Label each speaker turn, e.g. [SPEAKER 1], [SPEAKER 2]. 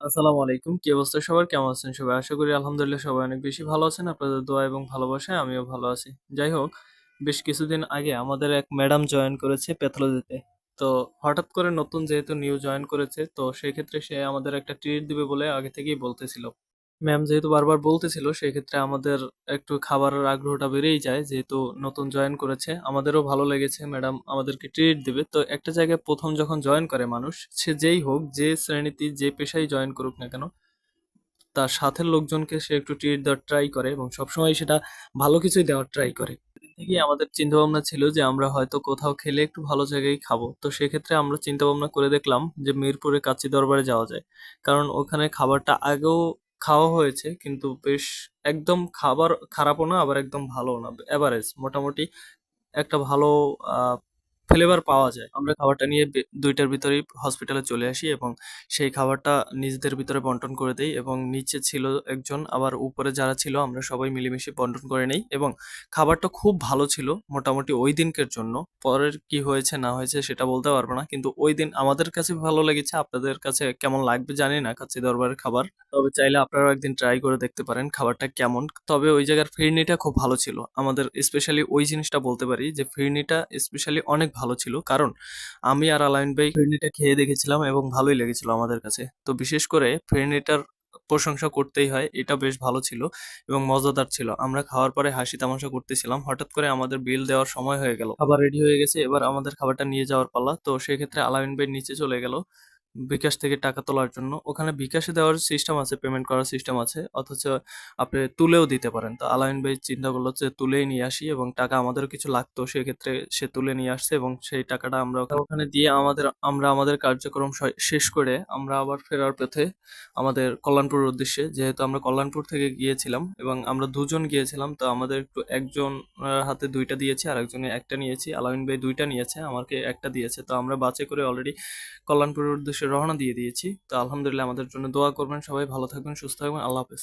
[SPEAKER 1] আসসালামু আলাইকুম। কি অবস্থা সবার? কেমন আছেন সবাই? আশা করি আলহামদুলিল্লাহ সবাই অনেক বেশি ভালো আছেন। আপনাদের দোয়া এবং ভালোবাসায় আমিও ভালো আছি। যাই হোক, বেশ কিছুদিন আগে আমাদের এক ম্যাডাম জয়েন করেছে প্যাথোলজিতে। তো হঠাৎ করে নতুন যেহেতু নিউ জয়েন করেছে, তো সেক্ষেত্রে সে আমাদের একটা ট্রিট দিবে বলে আগে থেকেই বলতেছিল। ম্যাম যেহেতু বারবার বলতেছিল, সেক্ষেত্রে আমাদের একটু খাবারের আগ্রহটা বেড়েই যায়। যেহেতু নতুন জয়েন করেছে, আমাদেরও ভালো লেগেছে ম্যাডাম আমাদেরকে ট্রিট দিবে। তো একটা জায়গায় ১ম যখন জয়েন করে মানুষ, সে যেই হোক, যে শ্রেণীতে যে পেশায় জয়েন করুক না কেন, তার সাথের লোকজনকে সে একটু ট্রিট দেওয়ার ট্রাই করে এবং সবসময় সেটা ভালো কিছুই দেওয়ার ট্রাই করে। সেদিন থেকেই আমাদের চিন্তাভাবনা ছিল যে আমরা হয়তো কোথাও খেলে একটু ভালো জায়গায় খাবো। তো সেক্ষেত্রে আমরা চিন্তাভাবনা করে দেখলাম যে মিরপুরে কাচ্চি দরবারে যাওয়া যায়। কারণ ওখানে খাবারটা আগেও খাওয়া হয়েছে, কিন্তু বেশ একদম খাবার খারাপও না, আবার একদম ভালোও না। এভারেজ মোটামুটি একটা ভালো আ ফ্লেভার পাওয়া যায়। আমরা খাবারটা নিয়ে ২ টার ভিতরেই হসপিটালে চলে আসি এবং সেই খাবারটা নিজেদের ভিতরে বন্টন করে দেই এবং নিচে ছিল একজন, আবার উপরে যারা ছিল আমরা সবাই মিলেমিশে বন্টন করে নেই এবং খাবারটা খুব ভালো ছিল মোটামুটি ওই দিনকের জন্য। পরের কি হয়েছে না হয়েছে সেটা বলতে পারব না। কিন্তু ওইদিন আমাদের কাছে ভালো লেগেছে। আপনাদের কাছে কেমন লাগবে জানি না কাচ্চি দরবারের খাবার। তবে চাইলে আপনারাও একদিন ট্রাই করে দেখতে পারেন খাবারটা কেমন। তবে ওই জায়গার ফিরনিটা খুব ভালো ছিল। আমাদের স্পেশালি ওই জিনিসটা বলতে পারি যে ফিরনিটা স্পেশালি অনেক ভালো ছিল। কারণ আমি আর আলামিন ভাই ফিরনিটা খেয়ে দেখেছিলাম এবং ভালোই লেগেছিল আমাদের কাছে। তো বিশেষ করে ফিরনিটার প্রশংসা করতেই হয়। এটা বেশ ভালো ছিল এবং মজাদার ছিল। আমরা খাওয়ার পরে হাসি তামাশা করতেছিলাম। হঠাৎ করে আমাদের বিল দেওয়ার সময় হয়ে গেল। খাবার রেডি হয়ে গেছে। এবার আমাদের খাবারটা নিয়ে যাওয়ার পালা। তো সেক্ষেত্রে আলামিন ভাই নিচে চলে গেল বিকাশ থেকে টাকা তোলার জন্য। ওখানে বিকাশে দেওয়ার সিস্টেম আছে, পেমেন্ট করার সিস্টেম আছে। অথচ আপনি তুলেও দিতে পারেন। তো আলামিন ভাই চিন্তা করল যে তুলেই নিয়ে আসি এবং টাকা আমাদেরও কিছু লাগতো। সেক্ষেত্রে সে তুলে নিয়ে আসছে এবং সেই টাকাটা আমরা ওখানে দিয়ে আমরা আমাদের কার্যক্রম শেষ করে আমরা আবার ফেরার পথে আমাদের কল্যাণপুরের উদ্দেশ্যে, যেহেতু আমরা কল্যাণপুর থেকে গিয়েছিলাম এবং আমরা ২ জন গিয়েছিলাম। তো আমাদের একটু একজন হাতে ২ টা দিয়েছি, আরেকজনের ১ টা নিয়েছি। আলামিন ভাই ২ টা নিয়েছে, আমাকে ১ টা দিয়েছে। তো আমরা বাসে করে অলরেডি কল্যাণপুরের উদ্দেশ্যে রওনা দিয়ে দিয়েছি। তো আলহামদুলিল্লাহ আমাদের জন্য দোয়া করবেন সবাই। ভালো থাকবেন, সুস্থ থাকবেন। আল্লাহ হাফেজ।